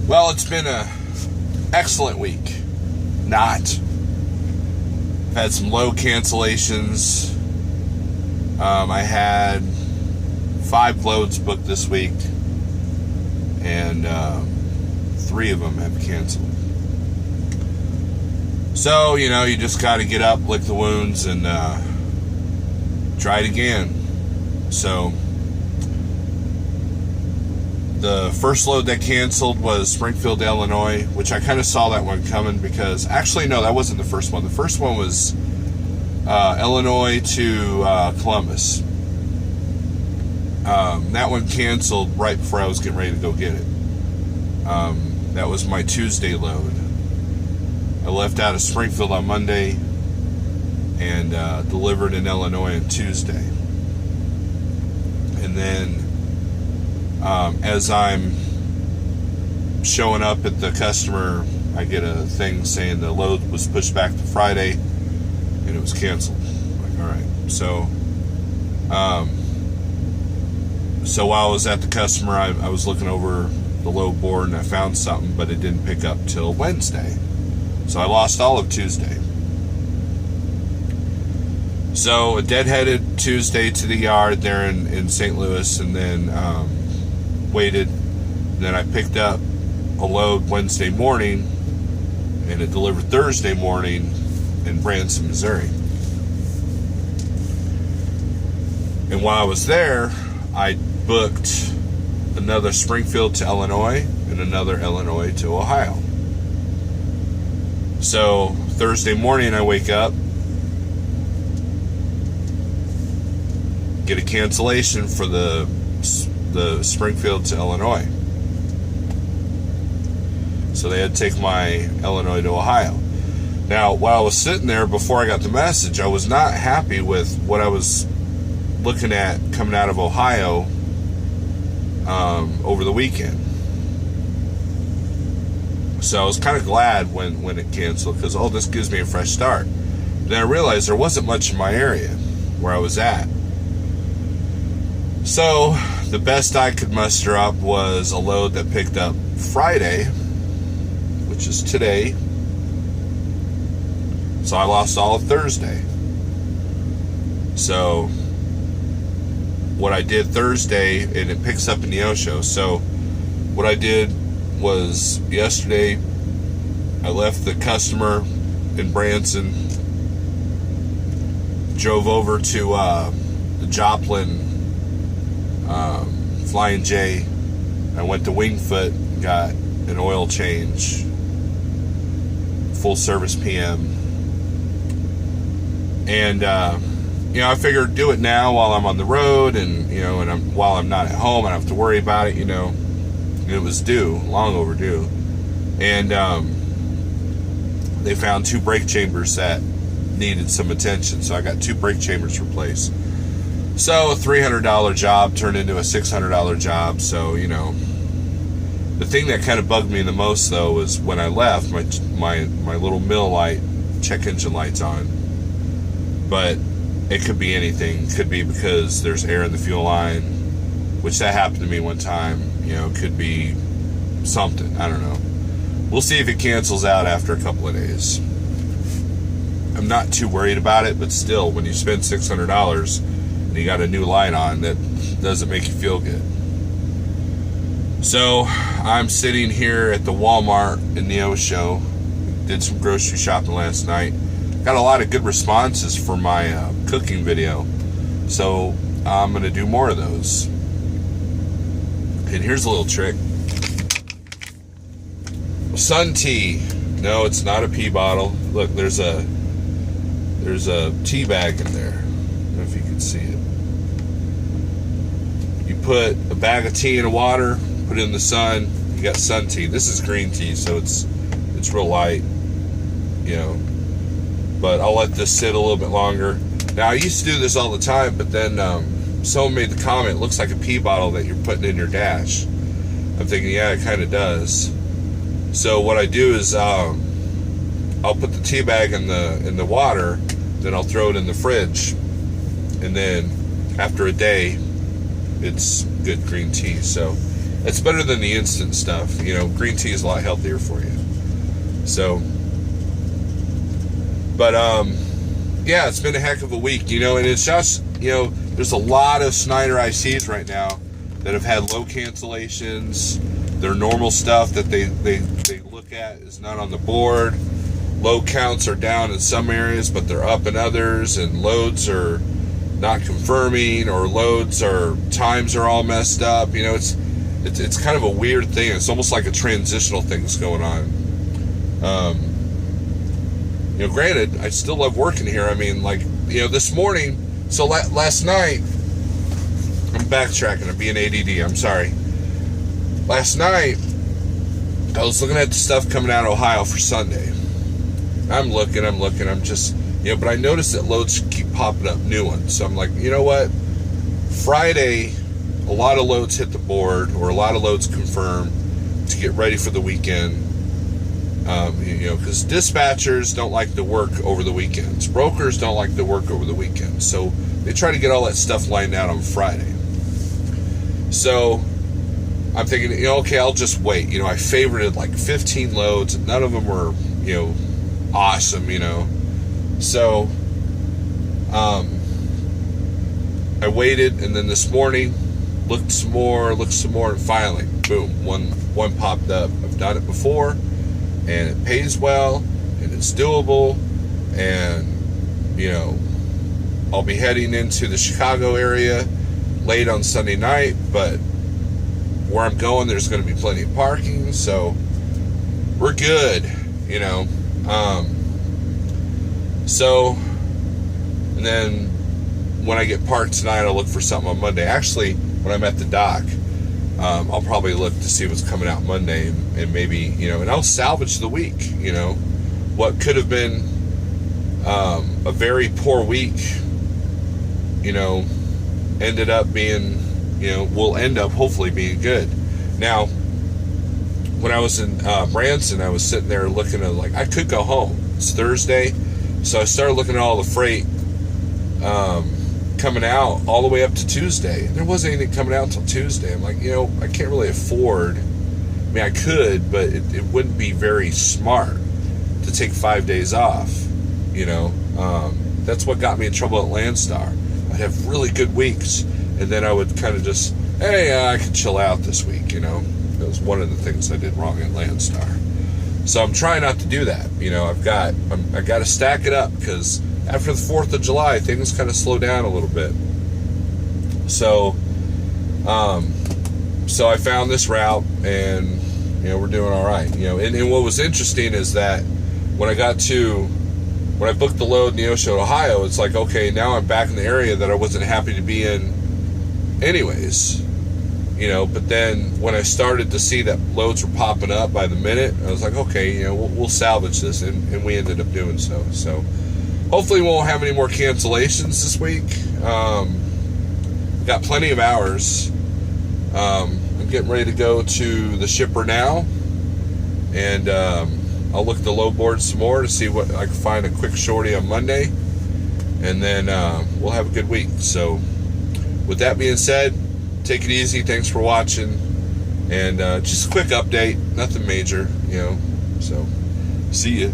Well, it's been a excellent week. Not. I've had some low cancellations. I had 5 loads booked this week, and 3 of them have canceled. So, you just got to get up, lick the wounds, and try it again. So, the first load that canceled was Springfield, Illinois, which I kind of saw that one coming because, actually, no, that wasn't the first one. The first one was Illinois to Columbus. That one canceled right before I was getting ready to go get it. That was my Tuesday load. I left out of Springfield on Monday and delivered in Illinois on Tuesday. And then as I'm showing up at the customer, I get a thing saying the load was pushed back to Friday and it was canceled. I'm like, all right. So while I was at the customer, I was looking over the load board and I found something, but it didn't pick up till Wednesday. So I lost all of Tuesday. So a deadheaded Tuesday to the yard there in St. Louis, and then waited. And then I picked up a load Wednesday morning, and it delivered Thursday morning in Branson, Missouri. And while I was there, I booked another Springfield to Illinois and another Illinois to Ohio. So Thursday morning I wake up, get a cancellation for the Springfield to Illinois. So they had to take my Illinois to Ohio. Now, while I was sitting there before I got the message, I was not happy with what I was looking at coming out of Ohio over the weekend. So I was kind of glad when it canceled because, this gives me a fresh start. Then I realized there wasn't much in my area where I was at. So the best I could muster up was a load that picked up Friday, which is today. So I lost all of Thursday. So what I did Thursday, and it picks up in Neosho. So what I did was yesterday I left the customer in Branson, drove over to the Joplin Flying J. I went to Wingfoot, got an oil change, full service PM, and I figured do it now while I'm on the road, and while I'm not at home, I don't have to worry about it. It was due, long overdue, and they found 2 brake chambers that needed some attention, so I got 2 brake chambers replaced. So a $300 job turned into a $600 job. So the thing that kind of bugged me the most though was when I left, my little mill light, check engine light's on, but it could be anything. It could be because there's air in the fuel line, which that happened to me one time. It could be something. I don't know. We'll see if it cancels out after a couple of days. I'm not too worried about it, but still, when you spend $600 and you got a new light on, that doesn't make you feel good. So I'm sitting here at the Walmart in Neosho. Did some grocery shopping last night. Got a lot of good responses for my cooking video, so I'm going to do more of those. And here's a little trick. Sun tea. No, it's not a pee bottle. Look, there's a tea bag in there. I don't know if you can see it. You put a bag of tea in water, put it in the sun, you got sun tea. This is green tea, so it's real light, but I'll let this sit a little bit longer. Now, I used to do this all the time, but then someone made the comment, it looks like a pee bottle that you're putting in your dash. I'm thinking, yeah, it kind of does. So what I do is I'll put the tea bag in the water, then I'll throw it in the fridge, and then after a day, it's good green tea. So it's better than the instant stuff. You know, green tea is a lot healthier for you. So, but yeah, it's been a heck of a week, you know, and it's just, you know, there's a lot of Snyder ICs right now that have had low cancellations. Their normal stuff that they look at is not on the board. Load counts are down in some areas, but they're up in others, and loads are not confirming, or times are all messed up. You know, it's kind of a weird thing. It's almost like a transitional thing's going on. You know, granted, I still love working here. I mean, like, you know, this morning, so last night, I'm backtracking, I'm being ADD, I'm sorry. Last night, I was looking at the stuff coming out of Ohio for Sunday. I'm looking, I'm just, you know, but I noticed that loads keep popping up, new ones. So I'm like, you know what? Friday, a lot of loads hit the board, or a lot of loads confirmed to get ready for the weekend. You know, because dispatchers don't like to work over the weekends. Brokers don't like to work over the weekends. So they try to get all that stuff lined out on Friday. So I'm thinking, you know, okay, I'll just wait. You know, I favorited like 15 loads. None of them were, you know, awesome, you know. So I waited, and then this morning looked some more, and finally, boom, one popped up. I've done it before, and it pays well, and it's doable, and, you know, I'll be heading into the Chicago area late on Sunday night, but where I'm going, there's going to be plenty of parking, so we're good, you know. So, and then when I get parked tonight, I'll look for something on Monday. Actually, when I'm at the dock, I'll probably look to see what's coming out Monday, and maybe, you know, and I'll salvage the week, you know. What could have been a very poor week, you know, ended up being, you know, will end up hopefully being good. Now, when I was in Branson, I was sitting there looking at, like, I could go home. It's Thursday, so I started looking at all the freight coming out all the way up to Tuesday. There wasn't anything coming out until Tuesday. I'm like, you know, I can't really afford, I mean, I could, but it wouldn't be very smart to take 5 days off, you know. That's what got me in trouble at Landstar. I'd have really good weeks, and then I would kind of just, hey, I could chill out this week, you know. That was one of the things I did wrong at Landstar. So I'm trying not to do that, you know. I got to stack it up, because after the 4th of July, things kind of slow down a little bit. So, so I found this route, and, you know, we're doing all right, you know. And what was interesting is that when I booked the load in Neosho, Ohio, it's like, okay, now I'm back in the area that I wasn't happy to be in anyways, you know. But then when I started to see that loads were popping up by the minute, I was like, okay, you know, we'll salvage this, and we ended up doing so. So hopefully we won't have any more cancellations this week. Got plenty of hours. I'm getting ready to go to the shipper now, and I'll look at the load board some more to see what I can find, a quick shorty on Monday, and then we'll have a good week. So with that being said, take it easy. Thanks for watching, and just a quick update, nothing major, you know. So see ya.